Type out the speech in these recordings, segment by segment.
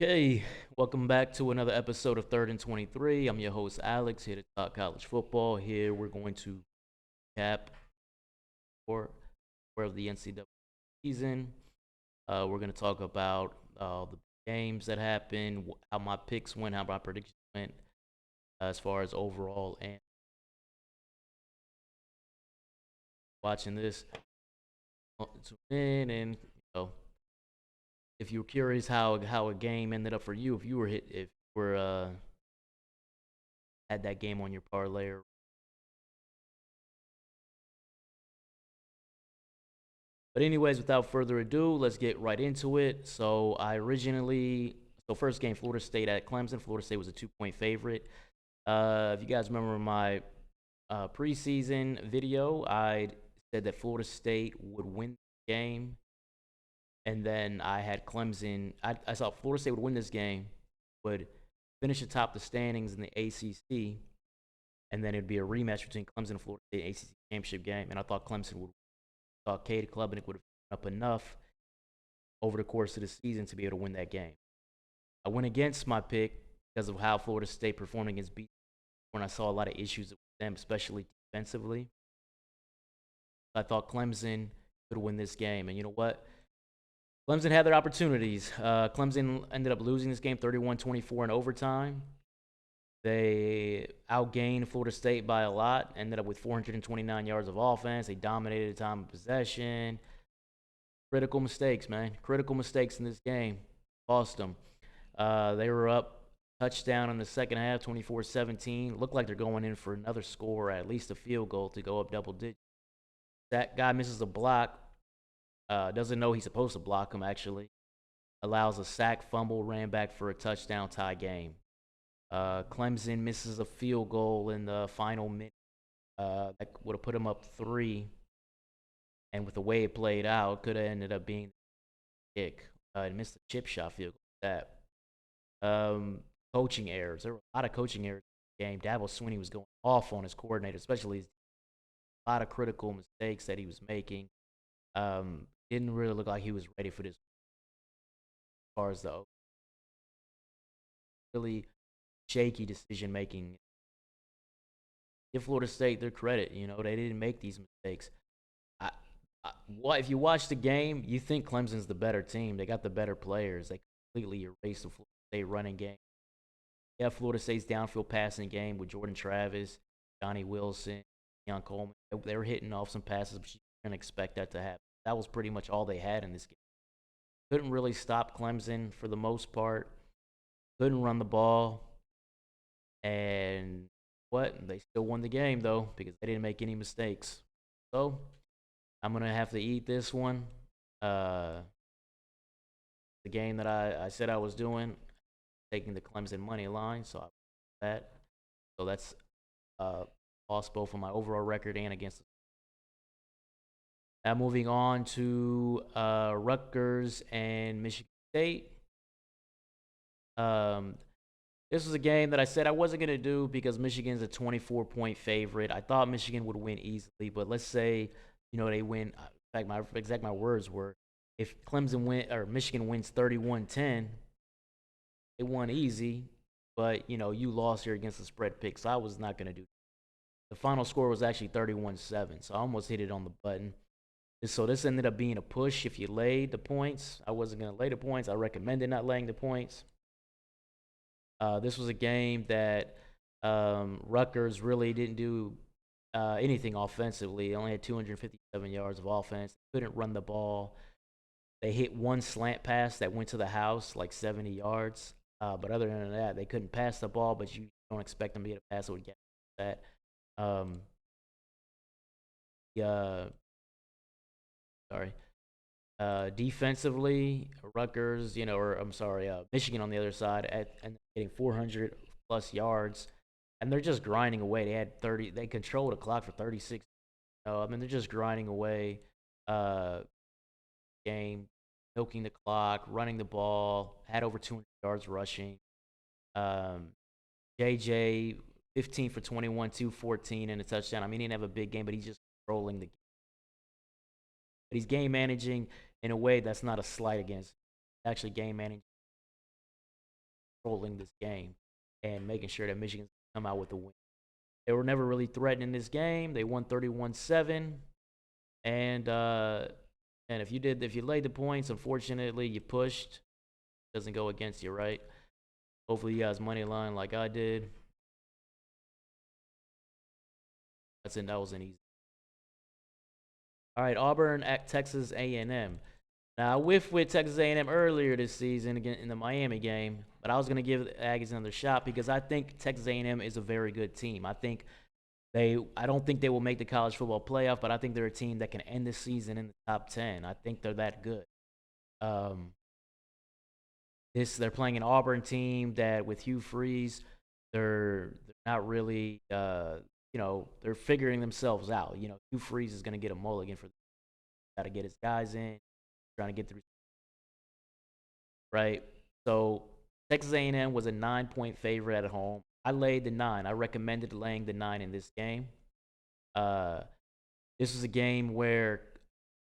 Okay, welcome back to another episode of Third and 23. I'm your host Alex, here to talk college football. Here we're going to cap for the NCAA season. We're going to talk about the games that happened, how my picks went, how my predictions went, as far as overall and watching this. Tune in and if you're curious how a game ended up for you, if you were had that game on your parlay. But anyways, without further ado, let's get right into it. First game, Florida State at Clemson. Florida State was a 2-point favorite. If you guys remember my preseason video, I said that Florida State would win the game, and then I had Clemson. I saw Florida State would win this game, would finish atop the standings in the ACC, and then it'd be a rematch between Clemson and Florida State ACC championship game. And I thought Clemson would thought Cade Klubnik would have up enough over the course of the season to be able to win that game. I went against my pick because of how Florida State performed against BC when I saw a lot of issues with them, especially defensively. I thought Clemson could win this game. And you know what? Clemson had their opportunities. Clemson ended up losing this game 31-24 in overtime. They outgained Florida State by a lot, ended up with 429 yards of offense. They dominated the time of possession. Critical mistakes, man. Critical mistakes in this game. Lost them. They were up touchdown in the second half, 24-17. Looked like they're going in for another score, at least a field goal to go up double digits. That guy misses a block. Doesn't know he's supposed to block him, actually. Allows a sack, fumble, ran back for a touchdown, tie game. Clemson misses a field goal in the final minute. That would have put him up 3. And with the way it played out, could have ended up being a kick. It missed a chip shot field goal. Coaching errors. There were a lot of coaching errors in the game. Dabo Swinney was going off on his coordinator, especially a lot of critical mistakes that he was making. Didn't really look like he was ready for this as far as the really shaky decision making. Give Florida State their credit. They didn't make these mistakes. If you watch the game, you think Clemson's the better team. They got the better players. They completely erased the Florida State running game. Yeah, Florida State's downfield passing game with Jordan Travis, Johnny Wilson, Deion Coleman. They were hitting off some passes, but you couldn't expect that to happen. That was pretty much all they had in this game. Couldn't really stop Clemson for the most part. Couldn't run the ball. And they still won the game, though, because they didn't make any mistakes. So I'm going to have to eat this one. The game that I said I was doing, taking the Clemson money line, so I that. So that's lost both on my overall record and against. Now moving on to Rutgers and Michigan State. This was a game that I said I wasn't going to do because Michigan's a 24-point favorite. I thought Michigan would win easily, but let's say, they win. In fact, my words were, if Michigan wins 31-10, they won easy, but, you lost here against the spread pick, so I was not going to do that. The final score was actually 31-7, so I almost hit it on the button. So this ended up being a push if you laid the points. I wasn't going to lay the points. I recommended not laying the points. This was a game that Rutgers really didn't do anything offensively. They only had 257 yards of offense. Couldn't run the ball. They hit one slant pass that went to the house, like 70 yards. But other than that, they couldn't pass the ball, but you don't expect them to be able to pass it with that. Defensively, Rutgers, Michigan on the other side and getting 400 plus yards, and they're just grinding away. They had 30. They controlled the clock for 36. They're just grinding away. Game, milking the clock, running the ball. Had over 200 yards rushing. JJ 15 for 21, 214 and a touchdown. He didn't have a big game, but he's just controlling the game. But he's game managing in a way that's not a slight against actually game managing, controlling this game, and making sure that Michigan come out with a win. They were never really threatening this game. They won 31-7, and if you laid the points, unfortunately you pushed. Doesn't go against you, right? Hopefully you guys money line like I did. That was an easy. All right, Auburn at Texas A&M. Now, I whiffed with Texas A&M earlier this season again in the Miami game, but I was going to give the Aggies another shot because I think Texas A&M is a very good team. I don't think they will make the college football playoff, but I think they're a team that can end the season in the top 10. I think they're that good. They're playing an Auburn team that with Hugh Freeze, they're not really they're figuring themselves out. Hugh Freeze is going to get a mulligan for got to get his guys in, trying to get through, right? So Texas A&M was a 9-point favorite at home. I laid the 9. I recommended laying the 9 in this game. This was a game where it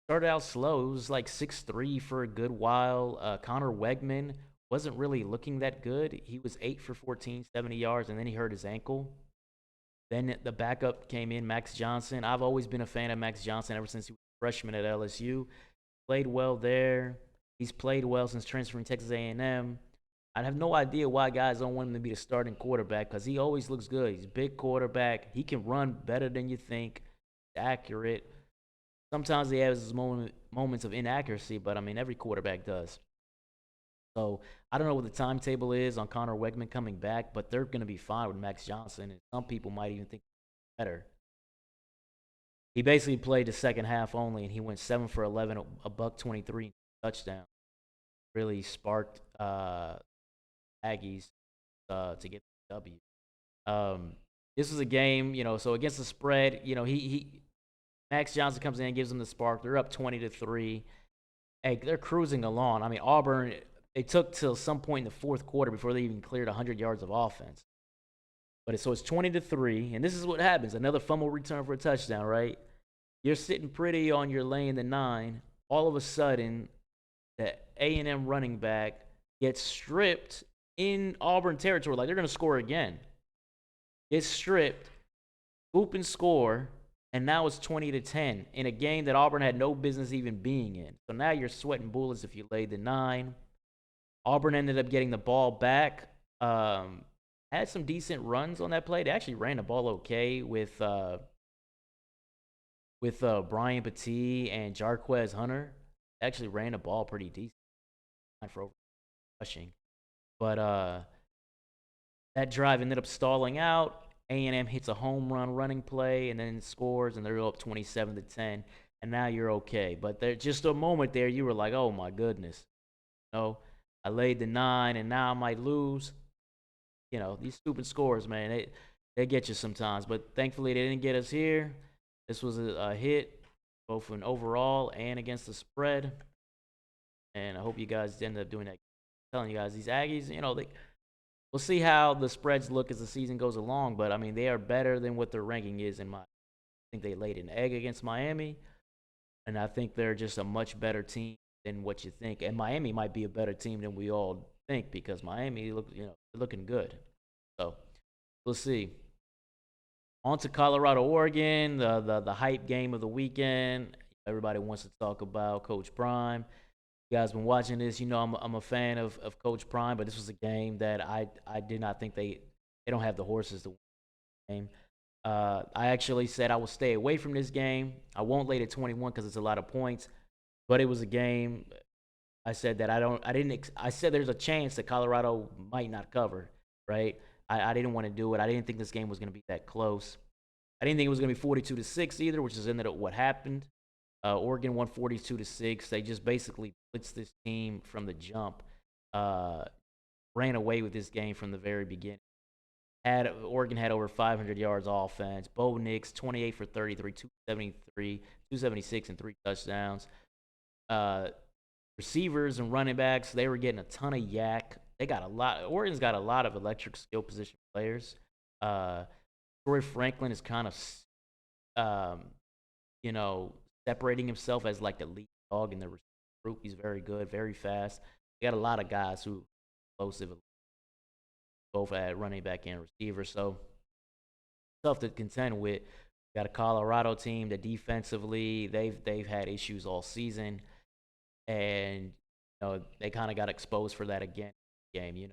started out slow. It was like 6-3 for a good while. Connor Wegman wasn't really looking that good. He was 8 for 14, 70 yards, and then he hurt his ankle. Then the backup came in, Max Johnson. I've always been a fan of Max Johnson ever since he was a freshman at LSU. Played well there. He's played well since transferring to Texas A&M. I have no idea why guys don't want him to be the starting quarterback because he always looks good. He's a big quarterback. He can run better than you think. Accurate. Sometimes he has his moments of inaccuracy, but I mean, every quarterback does. So I don't know what the timetable is on Connor Wegman coming back, but they're going to be fine with Max Johnson, and some people might even think better. He basically played the second half only, and he went 7 for 11, a buck 23 touchdown. Really sparked Aggies to get the W. This was a game, so against the spread, he Max Johnson comes in and gives them the spark. They're up 20-3. Hey, they're cruising along. I mean, Auburn, it took till some point in the fourth quarter before they even cleared 100 yards of offense. So it's 20-3, and this is what happens. Another fumble return for a touchdown, right? You're sitting pretty on your lane, the 9. All of a sudden, the A&M running back gets stripped in Auburn territory. Like, they're going to score again. Gets stripped, hoop and score, and now it's 20-10 in a game that Auburn had no business even being in. So now you're sweating bullets if you laid the 9. Auburn ended up getting the ball back. Had some decent runs on that play. They actually ran the ball okay with Brian Petit and Jarquez Hunter. They actually ran the ball pretty decent for rushing. But that drive ended up stalling out. A&M hits a home run running play and then scores, and they're up 27-10. And now you're okay. But there, just a moment there, you were like, oh my goodness. I laid the 9, and now I might lose. These stupid scores, man, they get you sometimes. But thankfully, they didn't get us here. This was a hit, both in overall and against the spread. And I hope you guys end up doing that. I'm telling you guys, these Aggies, we'll see how the spreads look as the season goes along. But, I mean, they are better than what their ranking is I think they laid an egg against Miami. And I think they're just a much better team than what you think. And Miami might be a better team than we all think because Miami looking good. So we'll see. On to Colorado, Oregon, the hype game of the weekend. Everybody wants to talk about Coach Prime. You guys been watching this, I'm a fan of Coach Prime, but this was a game that I did not think they don't have the horses to win the game. I actually said I will stay away from this game. I won't lay to 21 because it's a lot of points, but it was a game. I said that I said there's a chance that Colorado might not cover, right? I didn't want to do it. I didn't think this game was going to be that close. I didn't think it was going to be 42-6 either, which is ended up what happened. Oregon won 42-6. They just basically blitzed this team from the jump. Ran away with this game from the very beginning. Oregon had over 500 yards offense. Bo Nix, 28 for 33, 276, and 3 touchdowns. Receivers and running backs, they were getting a ton of yak. Oregon's got a lot of electric skill position players. Troy Franklin is kind of, separating himself as like the lead dog in the group. He's very good, very fast. He got a lot of guys who are explosive, both at running back and receiver. So tough to contend with. Got a Colorado team that defensively they've had issues all season, and they kind of got exposed for that again. Game,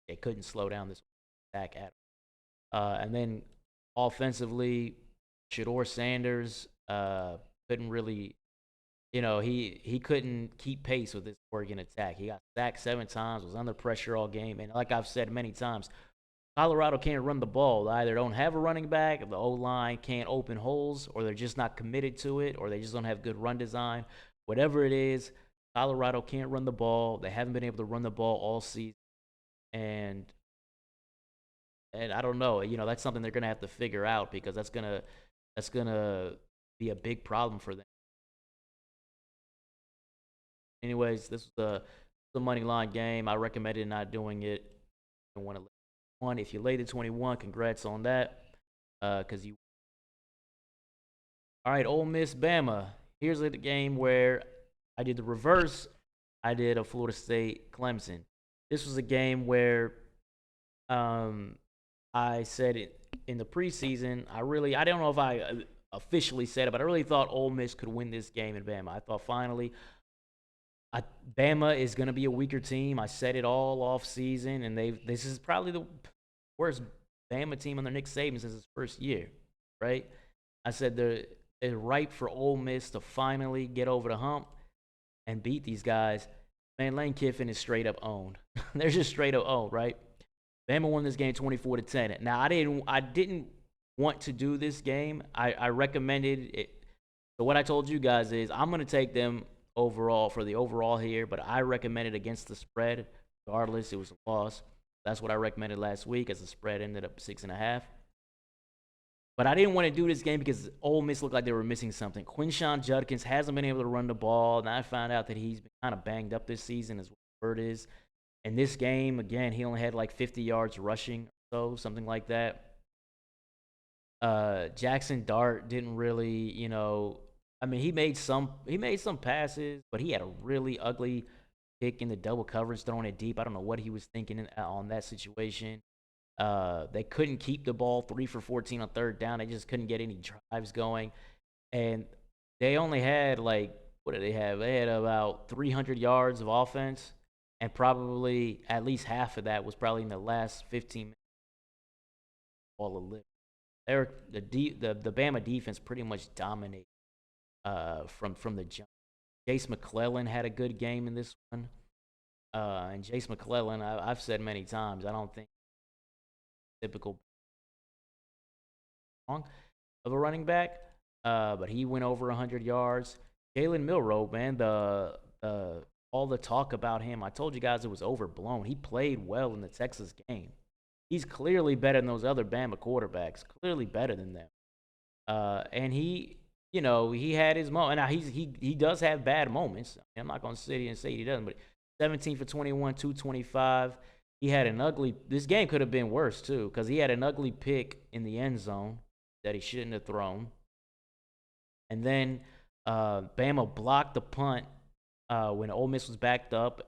they couldn't slow down this attack at all. And then offensively, Shador Sanders couldn't really, he couldn't keep pace with this Oregon attack. He got sacked 7 times, was under pressure all game, and like I've said many times, Colorado can't run the ball. They either don't have a running back, the O-line can't open holes, or they're just not committed to it, or they just don't have good run design. Whatever it is, Colorado can't run the ball. They haven't been able to run the ball all season. And I don't know, that's something they're gonna have to figure out, because that's gonna be a big problem for them. Anyways, this was the money line game. I recommended not doing it. I want to one. If you laid the 21, congrats on that. Cause you. All right, Ole Miss Bama. Here's the game where I did the reverse. I did a Florida State Clemson. This was a game where I said it in the preseason. I don't know if I officially said it, but I really thought Ole Miss could win this game in Bama. I thought finally Bama is going to be a weaker team. I said it all off season, and this is probably the worst Bama team under Nick Saban since his first year, right? I said they're ripe for Ole Miss to finally get over the hump and beat these guys. Man, Lane Kiffin is straight up owned. They're just straight up owned, right? Bama won this game 24-10. Now I didn't want to do this game. I recommended it. So what I told you guys is I'm gonna take them overall for the overall here, but I recommended against the spread. Regardless, it was a loss. That's what I recommended last week, as the spread ended up 6.5. But I didn't want to do this game because Ole Miss looked like they were missing something. Quinshon Judkins hasn't been able to run the ball, and I found out that he's been kind of banged up this season, is what the word is. In this game, again, he only had like 50 yards rushing or so, something like that. Jackson Dart didn't really, I mean, he made some passes, but he had a really ugly pick in the double coverage, throwing it deep. I don't know what he was thinking on that situation. They couldn't keep the ball 3 for 14 on third down. They just couldn't get any drives going. And they only had what did they have? They had about 300 yards of offense, and probably at least half of that was probably in the last 15 minutes. All the lift. The Bama defense pretty much dominated from the jump. Jace McClellan had a good game in this one. And Jace McClellan, I've said many times, I don't think typical of a running back, but he went over 100 yards. Jalen Milroe, man, all the talk about him, I told you guys it was overblown. He played well in the Texas game. He's clearly better than those other Bama quarterbacks, clearly better than them. And he had his moment. Now he does have bad moments. I'm not going to sit here and say he doesn't, but 17 for 21, 225. He had an ugly. This game could have been worse too, because he had an ugly pick in the end zone that he shouldn't have thrown. And then Bama blocked the punt when Ole Miss was backed up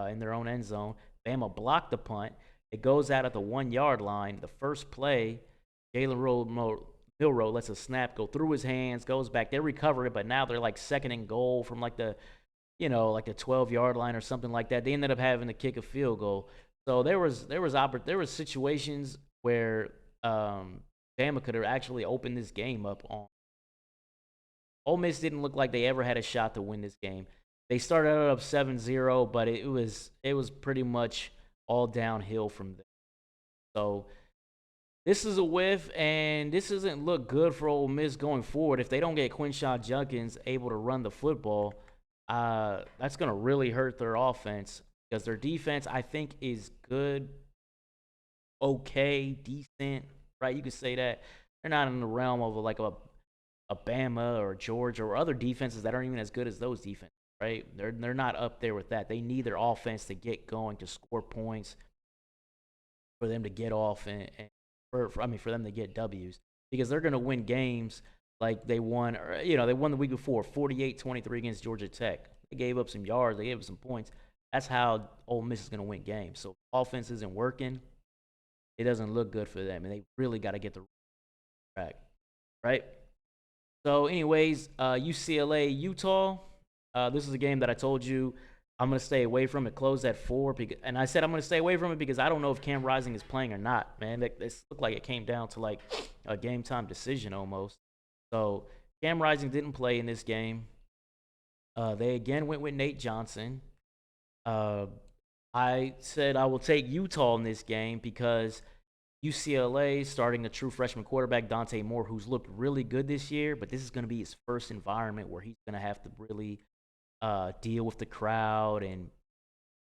in their own end zone. Bama blocked the punt. It goes out at the 1-yard line. The first play, Jalen Milroe lets a snap go through his hands, goes back. They recover it, but now they're like second and goal from like the 12-yard line or something like that. They ended up having to kick a field goal. So there was situations where Bama could have actually opened this game up on. Ole Miss didn't look like they ever had a shot to win this game. They started out up 7-0, but it was pretty much all downhill from there. So this is a whiff, and this doesn't look good for Ole Miss going forward. If they don't get Quinshon Judkins able to run the football, that's going to really hurt their offense, because their defense, I think, is good, okay, decent, right? You could say that. They're not in the realm of like a Bama or Georgia or other defenses that aren't even as good as those defenses, right? They're not up there with that. They need their offense to get going, to score points, for them to get off and for them to get W's, because they're going to win games like they won the week before, 48-23 against Georgia Tech. They gave up some yards. They gave up some points. That's how Ole Miss is going to win games. So if offense isn't working, it doesn't look good for them, and they really got to get the track, right? So, anyways, UCLA, Utah. This is a game that I told you I'm gonna stay away from. It closed at 4, and I said I'm gonna stay away from it because I don't know if Cam Rising is playing or not. Man, this looked like it came down to like a game time decision almost. So Cam Rising didn't play in this game. They again went with Nate Johnson. Uh, I said I will take Utah in this game because UCLA starting the true freshman quarterback Dante Moore, who's looked really good this year, but this is going to be his first environment where he's going to have to really deal with the crowd and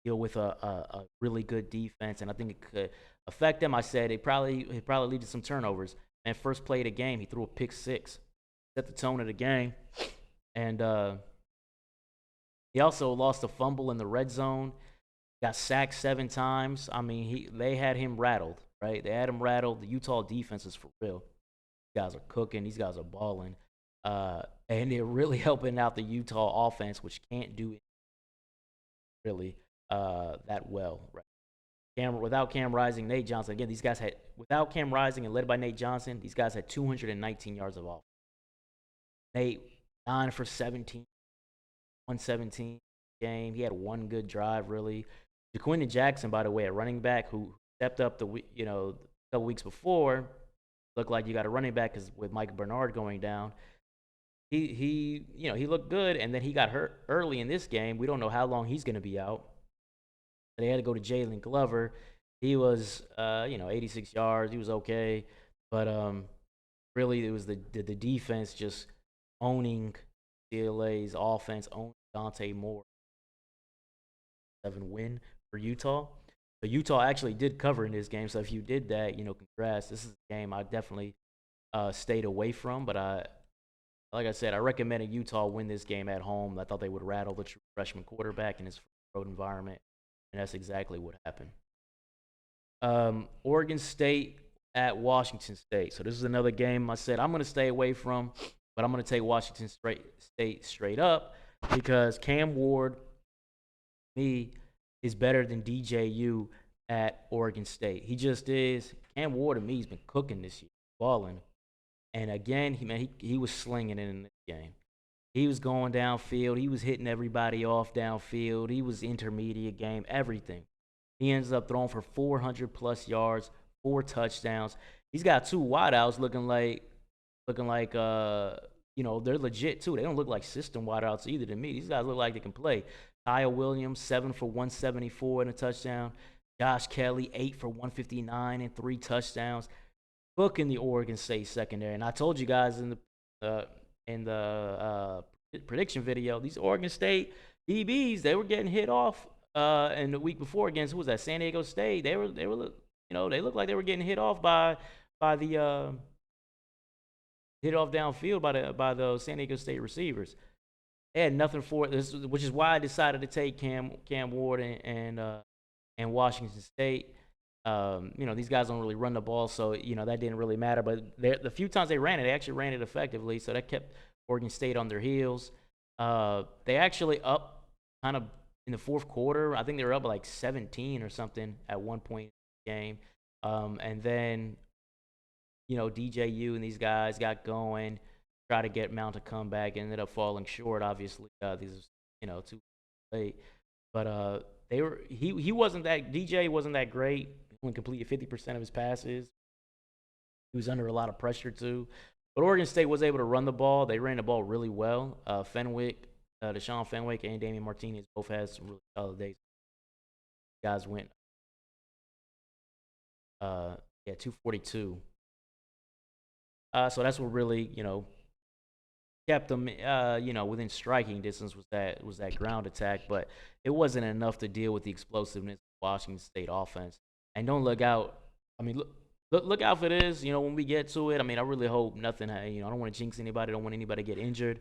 deal with a really good defense, and I think it could affect him. I said it probably lead to some turnovers. And first play of the game, he threw a pick six, set the tone of the game, and he also lost a fumble in the red zone. Got sacked 7 times. I mean, they had him rattled, right? They had him rattled. The Utah defense is for real. These guys are cooking. These guys are balling. And they're really helping out the Utah offense, which can't do it really that well, right? Without Cam Rising, Nate Johnson. Again, these guys had, without Cam Rising and led by Nate Johnson, these guys had 219 yards of offense. Nate, 9 for 17, 117 game. He had one good drive, really. JaQuindon Jackson, by the way, a running back who stepped up a couple weeks before, looked like you got a running back because with Mike Bernard going down, he looked good, and then he got hurt early in this game. We don't know how long he's going to be out. They had to go to Jalen Glover. He was 86 yards. He was okay, but really it was the defense just owning CLA's offense, owning Dante Moore. 7 win for Utah. But Utah actually did cover in this game, so if you did that, congrats. This is a game I definitely stayed away from, but like I said, I recommended Utah win this game at home. I thought they would rattle the true freshman quarterback in his road environment, and that's exactly what happened. Oregon State at Washington State. So this is another game I said I'm going to stay away from, but I'm going to take Washington State straight up because Cam Ward, is better than DJU at Oregon State. He just is. Cam Ward, to me, he's been cooking this year, balling. And again, he was slinging it in this game. He was going downfield. He was hitting everybody off downfield. He was intermediate game, everything. He ends up throwing for 400+ yards, 4 touchdowns. He's got 2 wideouts looking like they're legit too. They don't look like system wideouts either to me. These guys look like they can play. Kyle Williams, 7 for 174 and a touchdown. Josh Kelly, 8 for 159 and 3 touchdowns. Cooking the Oregon State secondary. And I told you guys in the prediction video, these Oregon State DBs, they were getting hit off in the week before against, who was that? San Diego State. They looked like they were getting hit off by the hit off downfield by the San Diego State receivers. They had nothing for it, which is why I decided to take Cam Ward and Washington State. These guys don't really run the ball, so that didn't really matter. But the few times they ran it, they actually ran it effectively, so that kept Oregon State on their heels. They actually up kind of in the fourth quarter. I think they were up like 17 or something at one point in the game, and then DJU and these guys got going, try to get Mount to come back, ended up falling short. Obviously, these too late, but he wasn't that DJ wasn't that great. He only completed 50% of his passes. He was under a lot of pressure too. But Oregon State was able to run the ball. They ran the ball really well. Deshaun Fenwick and Damian Martinez both had some really solid days. Guys went 242. So that's what really, kept them, within striking distance was that ground attack, but it wasn't enough to deal with the explosiveness of Washington State offense. And don't look out. I mean, look out for this. When we get to it. I mean, I really hope nothing. I don't want to jinx anybody. I don't want anybody to get injured.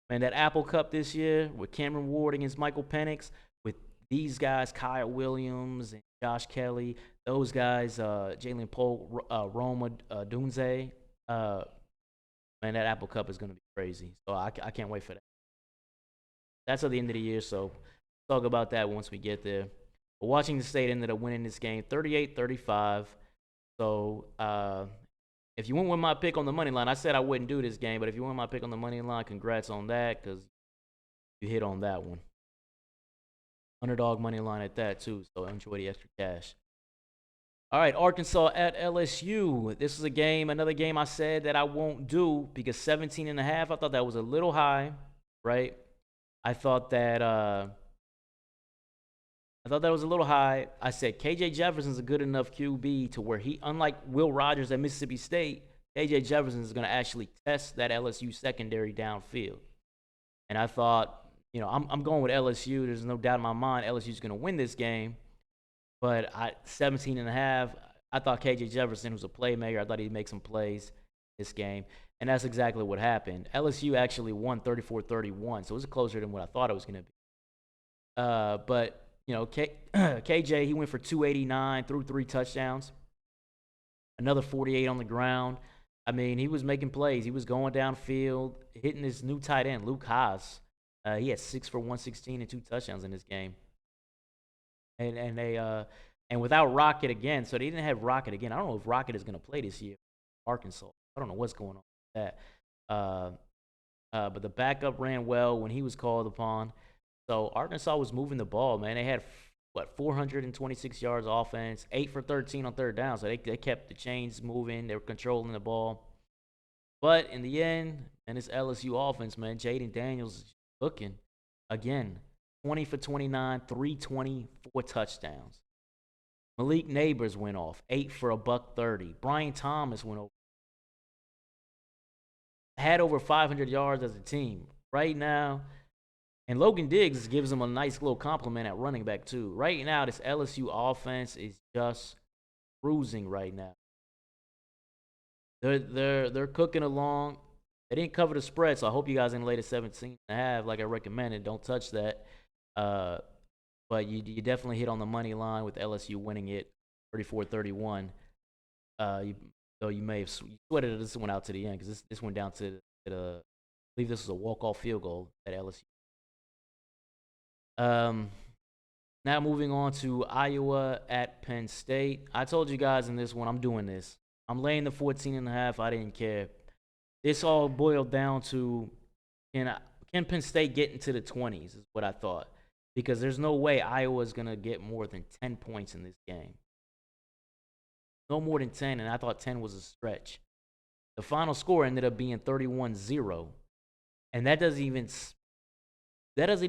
Man, that Apple Cup this year with Cameron Ward against Michael Penix, with these guys, Kyle Williams and Josh Kelly, those guys, Jalen Pope, Roma Dunze. Man, that Apple Cup is going to be crazy. So I can't wait for that. That's at the end of the year, so we'll talk about that once we get there. But Washington State ended up winning this game 38-35. So if you went with my pick on the money line, I said I wouldn't do this game, but if you went with my pick on the money line, congrats on that because you hit on that one. Underdog money line at that too, so enjoy the extra cash. All right, Arkansas at LSU. This is a game, another game I said that I won't do because 17.5, I thought that was a little high, right? I thought that was a little high. I said KJ Jefferson's a good enough QB to where he, unlike Will Rogers at Mississippi State, KJ Jefferson is going to actually test that LSU secondary downfield. And I thought, I'm going with LSU. There's no doubt in my mind LSU's going to win this game. But 17.5, I thought KJ Jefferson was a playmaker. I thought he'd make some plays this game. And that's exactly what happened. LSU actually won 34-31, so it was closer than what I thought it was going to be. But KJ, he went for 289, threw 3 touchdowns, another 48 on the ground. I mean, he was making plays. He was going downfield, hitting his new tight end, Luke Haas. He had 6 for 116 and 2 touchdowns in this game. And without Rocket again, so they didn't have Rocket again. I don't know if Rocket is going to play this year, Arkansas. I don't know what's going on with that. But the backup ran well when he was called upon. So Arkansas was moving the ball, man. They had 426 yards offense, 8 for 13 on third down. So they kept the chains moving. They were controlling the ball. But in the end, and this LSU offense, man, Jaden Daniels is cooking again. 20 for 29, 324 touchdowns. Malik Neighbors went off, 8 for $130. Brian Thomas went over. Had over 500 yards as a team. Right now, and Logan Diggs gives them a nice little compliment at running back too. Right now, this LSU offense is just cruising right now. They're cooking along. They didn't cover the spread, so I hope you guys didn't lay the 17.5 like I recommended. Don't touch that. But you definitely hit on the money line with LSU winning it 34-31. Though you may have sweated this one out to the end because this went down to I believe this was a walk-off field goal at LSU. Now moving on to Iowa at Penn State. I told you guys in this one, I'm doing this. I'm laying the 14.5. I didn't care. This all boiled down to can Penn State get into the 20s is what I thought. Because there's no way Iowa's going to get more than 10 points in this game. No more than 10, and I thought 10 was a stretch. The final score ended up being 31-0. And that doesn't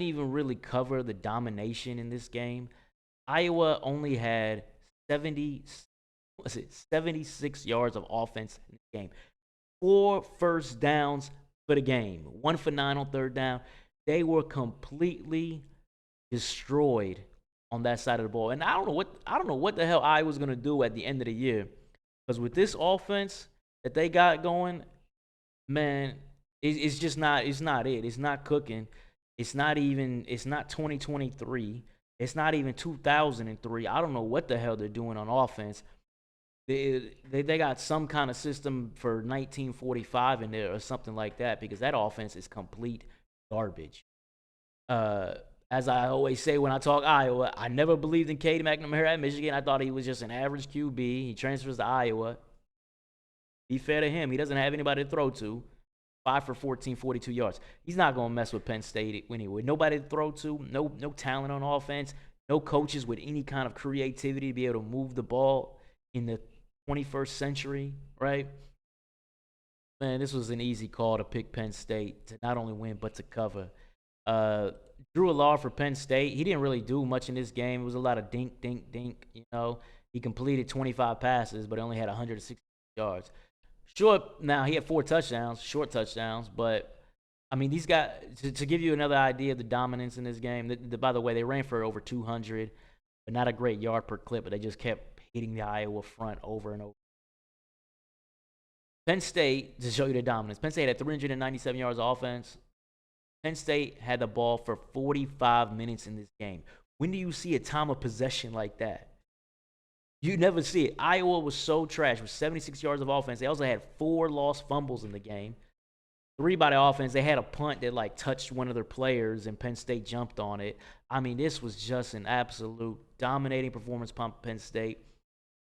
even really cover the domination in this game. Iowa only had 76 yards of offense in the game. 4 first downs for the game. 1 for 9 on third down. They were completely destroyed on that side of the ball. And I don't know what the hell Iowa's going to do at the end of the year. Because with this offense that they got going, man, it's just not it's not cooking. It's not 2023. It's not even 2003. I don't know what the hell they're doing on offense. They got some kind of system for 1945 in there or something like that because that offense is complete garbage. As I always say when I talk Iowa, I never believed in Cade McNamara at Michigan. I thought he was just an average QB. He transfers to Iowa. Be fair to him. He doesn't have anybody to throw to. 5 for 14, 42 yards. He's not going to mess with Penn State anyway. Nobody to throw to. No talent on offense. No coaches with any kind of creativity to be able to move the ball in the 21st century, right? Man, this was an easy call to pick Penn State to not only win but to cover. Drew Allard for Penn State. He didn't really do much in this game. It was a lot of dink, dink, dink. He completed 25 passes, but only had 160 yards. Now he had 4 touchdowns, short touchdowns, but I mean, these guys, to give you another idea of the dominance in this game, by the way, they ran for over 200, but not a great yard per clip, but they just kept hitting the Iowa front over and over. Penn State, to show you the dominance, Penn State had 397 yards of offense. Penn State had the ball for 45 minutes in this game. When do you see a time of possession like that? You never see it. Iowa was so trash with 76 yards of offense. They also had 4 lost fumbles in the game. three by the offense. They had a punt that like touched one of their players, and Penn State jumped on it. I mean, this was just an absolute dominating performance by Penn State.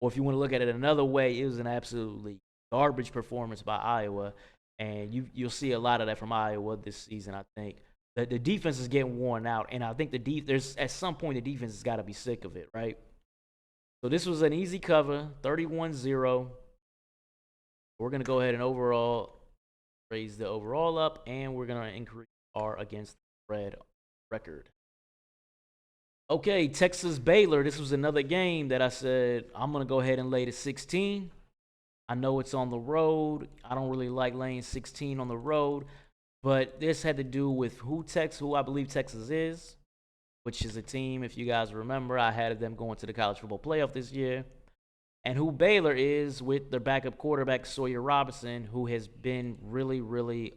Or if you want to look at it another way, it was an absolutely garbage performance by Iowa. And you'll see a lot of that from Iowa this season, I think. The defense is getting worn out, and I think there's at some point the defense has got to be sick of it, right? So this was an easy cover, 31-0. We're going to go ahead and raise the overall up, and we're going to increase our against the spread record. Okay, Texas Baylor. This was another game that I said I'm going to go ahead and lay to 16. I know it's on the road. I don't really like laying 16 on the road, but this had to do with who I believe Texas is, which is a team, if you guys remember, I had them going to the college football playoff this year, and who Baylor is with their backup quarterback, Sawyer Robinson, who has been really, really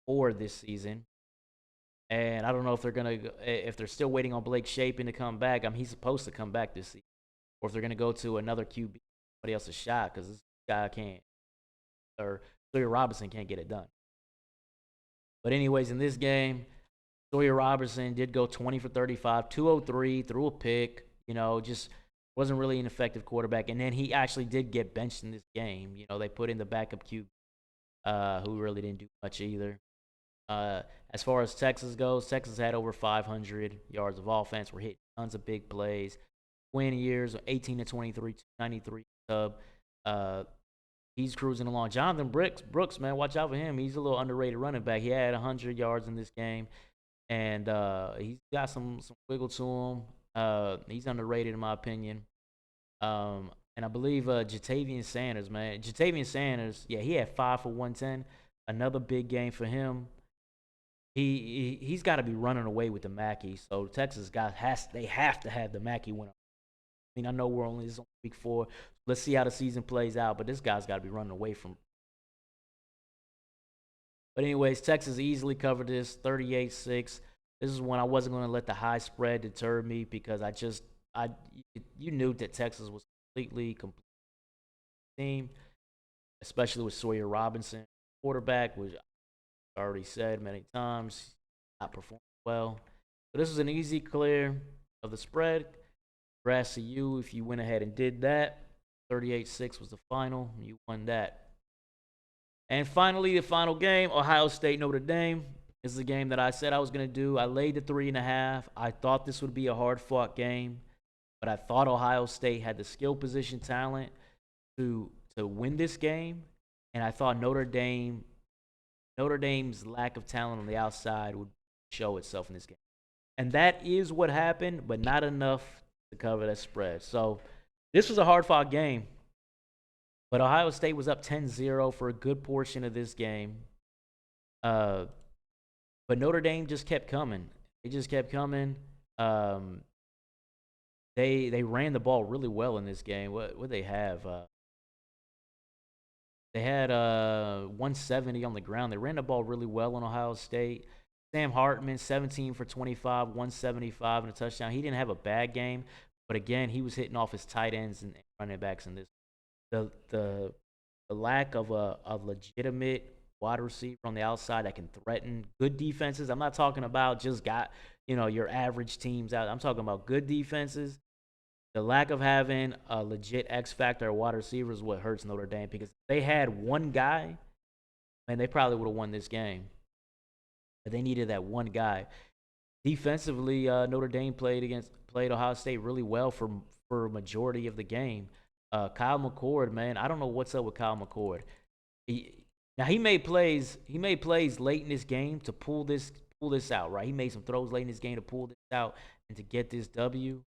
poor this season. And I don't know if they're still waiting on Blake Shapen to come back. I mean, he's supposed to come back this season, or if they're going to go to another QB, somebody else's shot, because this guy can't, or Sawyer Robinson can't get it done. But anyways, in this game, Sawyer Robertson did go 20 for 35, 203, threw a pick, just wasn't really an effective quarterback. And then he actually did get benched in this game. They put in the backup QB, who really didn't do much either. As far as Texas goes, Texas had over 500 yards of offense. We're hitting tons of big plays. 20 years, 18 to 23, 293 sub. He's cruising along. Jonathan Brooks, man, watch out for him. He's a little underrated running back. He had 100 yards in this game, and he's got some wiggle to him. He's underrated in my opinion. And I believe Jatavian Sanders, man. Jatavian Sanders, yeah, he had 5 for 110. Another big game for him. He's got to be running away with the Mackey. So Texas they have to have the Mackey winner. I mean, I know this is only week 4. Let's see how the season plays out, but this guy's got to be running away from. But anyways, Texas easily covered this, 38-6. This is when I wasn't going to let the high spread deter me, because you knew that Texas was completely team, especially with Sawyer Robinson, quarterback, which I already said many times, not performing well. So this was an easy clear of the spread. Congrats to you if you went ahead and did that. 38-6 was the final. You won that. And finally, the final game, Ohio State Notre Dame. This is a game that I said I was going to do. I laid the 3.5. I thought this would be a hard-fought game, but I thought Ohio State had the skill position talent to win this game, and I thought Notre Dame's lack of talent on the outside would show itself in this game. And that is what happened, but not enough to cover that spread. So this was a hard-fought game, but Ohio State was up 10-0 for a good portion of this game. But Notre Dame just kept coming. They just kept coming. They ran the ball really well in this game. What they have? They had 170 on the ground. They ran the ball really well on Ohio State. Sam Hartman, 17 for 25, 175 and a touchdown. He didn't have a bad game, but again, he was hitting off his tight ends and running backs in this. The lack of a legitimate wide receiver on the outside that can threaten good defenses. I'm not talking about just your average teams out. I'm talking about good defenses. The lack of having a legit X factor or wide receiver is what hurts Notre Dame, because if they had one guy, man, they probably would have won this game. But they needed that one guy. Defensively, Notre Dame played Ohio State really well for a majority of the game. Kyle McCord, man, I don't know what's up with Kyle McCord. He made plays late in this game to pull this out, right? He made some throws late in this game to pull this out and to get this W.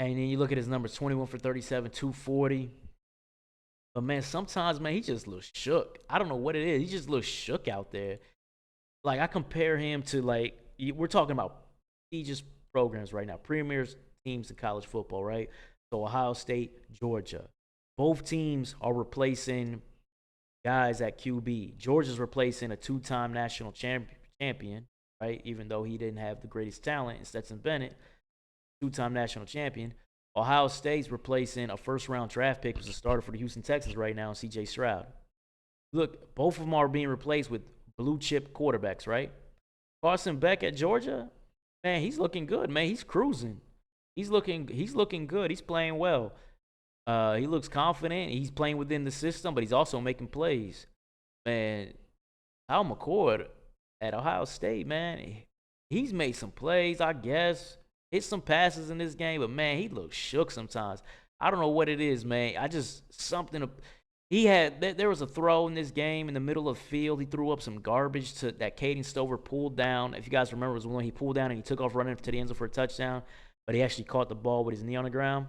And then you look at his numbers, 21 for 37, 240. But, man, sometimes, man, he just looks shook. I don't know what it is. He just looks shook out there. Like, I compare him to, we're talking about prestigious programs right now, premier teams in college football, right? So, Ohio State, Georgia. Both teams are replacing guys at QB. Georgia's replacing a 2-time national champion, right? Even though he didn't have the greatest talent in Stetson Bennett. 2-time national champion. Ohio State's replacing a first-round draft pick who's a starter for the Houston Texans right now, C.J. Stroud. Look, both of them are being replaced with blue chip quarterbacks, right? Carson Beck at Georgia, man, he's looking good, man. He's cruising. He's looking good. He's playing well. He looks confident. He's playing within the system, but he's also making plays. Man, Al McCord at Ohio State, man, he's made some plays, I guess. Hit some passes in this game, but man, he looks shook sometimes. I don't know what it is, man. I just something. He had there was a throw in this game in the middle of the field. He threw up some garbage to that Caden Stover pulled down. If you guys remember, it was when he pulled down and he took off running to the end zone for a touchdown, but he actually caught the ball with his knee on the ground.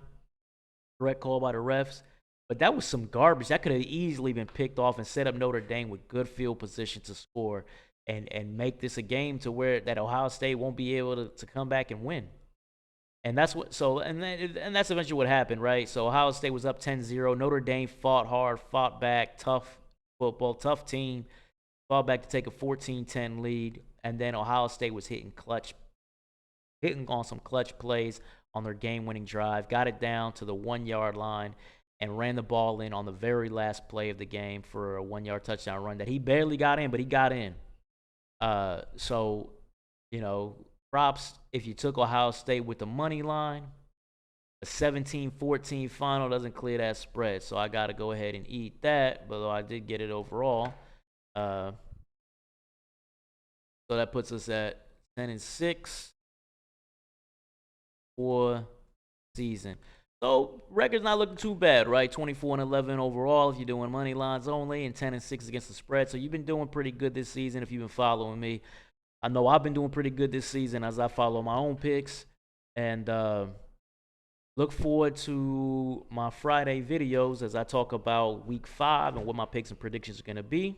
Correct call by the refs. But that was some garbage. That could have easily been picked off and set up Notre Dame with good field position to score and make this a game to where that Ohio State won't be able to come back and win. And that's what and that's eventually what happened, right? So Ohio State was up 10-0. Notre Dame fought hard, fought back, tough football, tough team, fought back to take a 14-10 lead, and then Ohio State was hitting on some clutch plays on their game-winning drive, got it down to the 1-yard line, and ran the ball in on the very last play of the game for a 1-yard touchdown run that he barely got in, but he got in. So, you know, props if you took Ohio State with the money line. A 17-14 final doesn't clear that spread, so I got to go ahead and eat that, but I did get it overall. So that puts us at 10-6 for season. So record's not looking too bad, right? 24-11 overall if you're doing money lines only, and 10-6 against the spread. So you've been doing pretty good this season if you've been following me. I know I've been doing pretty good this season as I follow my own picks. And look forward to my Friday videos as I talk about week 5 and what my picks and predictions are going to be.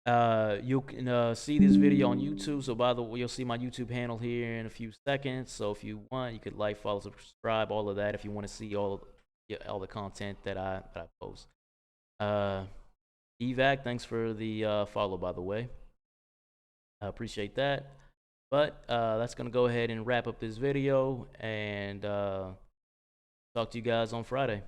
You can see this video on YouTube. So by the way, you'll see my YouTube handle here in a few seconds. So if you want, you could like, follow, subscribe, all of that. If you want to see all the content that I post. Evac, thanks for the follow, by the way. I appreciate that. But that's gonna go ahead and wrap up this video, and talk to you guys on Friday.